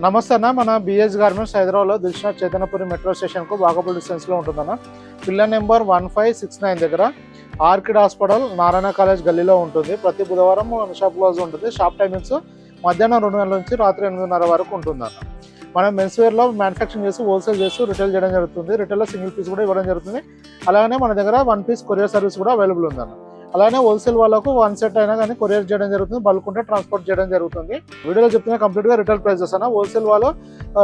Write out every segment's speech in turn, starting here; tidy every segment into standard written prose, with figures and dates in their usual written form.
నమస్తే అన్న, మన బిఎస్ గార్మెంట్స్ హైదరాబాద్లో దిల్షాద్ చైతన్యపురి మెట్రో స్టేషన్కు వాకబుల్ డిస్టెన్స్లో ఉంటుందన్న. పిల్లర్ నెంబర్ 1569 దగ్గర ఆర్కిడ్ హాస్పిటల్ నారాయణ కాలేజ్ గల్లీలో ఉంటుంది. ప్రతి బుధవారం షాప్ క్లోజ్ ఉంటుంది. షాప్ టైమింగ్స్ మధ్యాహ్నం 2 గంటల నుంచి రాత్రి 8:30 వరకు ఉంటుందన్న. మనం మెన్స్ వేర్లో మ్యానుఫ్యాక్చరింగ్ చేసి హోల్సేల్ చేసి రిటైల్ చేయడం జరుగుతుంది. రిటైల్లో సింగిల్ పీస్ కూడా ఇవ్వడం జరుగుతుంది. అలాగే మన దగ్గర 1 పీస్ కొరియర్ సర్వీస్ కూడా అవైలబుల్ ఉందన్న. అలానే హోల్సేల్ వాళ్ళకు 1 సెట్ అయినా కానీ కొరియర్ చేయడం జరుగుతుంది. బల్క్ ఉంటే ట్రాన్స్పోర్ట్ చేయడం జరుగుతుంది. వీడియోలో చెప్తున్నా కంప్లీట్గా రిటైల్ ప్రైజెస్ అన్న. హోల్సేల్ వాళ్ళు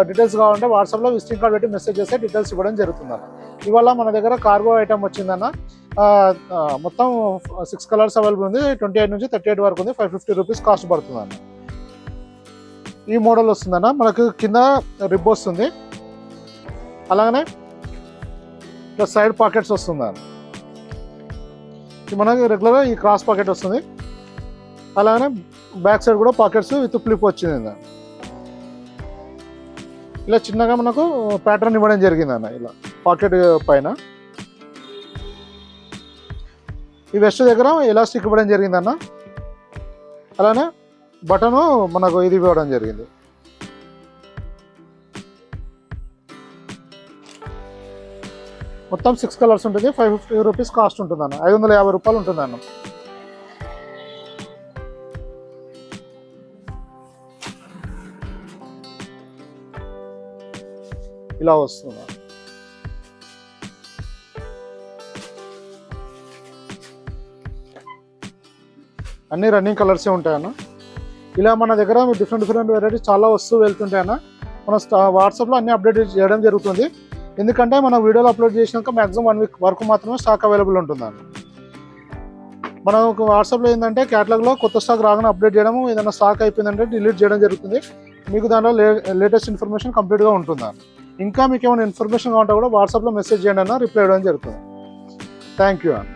డీటెయిల్స్ కావాలంటే వాట్సాప్లో విజిటింగ్ కార్డ్ పెట్టి మెసేజ్ చేస్తే డీటెయిల్స్ ఇవ్వడం జరుగుతుందన్న. ఇవాళ మన దగ్గర కార్గో ఐటమ్ వచ్చిందన్న. మొత్తం 6 కలర్స్ అవైలబుల్ ఉంది. 28 నుంచి 38 వరకు ఉంది. 550 రూపీస్ కాస్ట్ పడుతుందన్న. ఈ మోడల్ వస్తుందన్న. మనకు కింద రిబ్ వస్తుంది. అలాగనే ప్లస్ సైడ్ పాకెట్స్ వస్తుందన్న. మనకి రెగ్యులర్గా ఈ క్రాస్ పాకెట్ వస్తుంది. అలానే బ్యాక్ సైడ్ కూడా పాకెట్స్ విత్ ఫ్లిప్ వచ్చింది. ఇలా చిన్నగా మనకు ప్యాటర్న్ ఇవ్వడం జరిగిందన్న. ఇలా పాకెట్ పైన ఈ వెస్ట్ దగ్గర ఎలాస్టిక్ ఇవ్వడం జరిగిందన్న. అలానే బటను మనకు ఇది ఇవ్వడం జరిగింది. మొత్తం 6 కలర్స్ ఉంటుంది. 550 రూపీస్ కాస్ట్ ఉంటుందన్న. 550 రూపాయలు ఉంటుందన్న. ఇలా వస్తుంది. అన్ని రన్నింగ్ కలర్సే ఉంటాయన్న. ఇలా మన దగ్గర డిఫరెంట్ వెరైటీస్ చాలా వస్తువులు వెళ్తుంటాయన్న. మన వాట్సాప్లో అన్ని అప్డేట్ చేయడం జరుగుతుంది. ఎందుకంటే మన వీడియోలో అప్లోడ్ చేసినాక మ్యాక్సిమం 1 వీక్ వరకు మాత్రమే స్టాక్ అవైలబుల్ ఉంటుందండి. మనకు వాట్సాప్లో ఏంటంటే క్యాటలాగ్లో కొత్త స్టాక్ రాగానే అప్డేట్ చేయడం, ఏదైనా స్టాక్ అయిపోయిందంటే డిలీట్ చేయడం జరుగుతుంది. మీకు దాంట్లో లేటెస్ట్ ఇన్ఫర్మేషన్ కంప్లీట్గా ఉంటుందండి. ఇంకా మీకు ఏమైనా ఇన్ఫర్మేషన్ కావాలంటే కూడా వాట్సాప్లో మెసేజ్ చేయండి అన్న, రిప్లై ఇవ్వడం జరుగుతుంది. థ్యాంక్ యూ అన్న.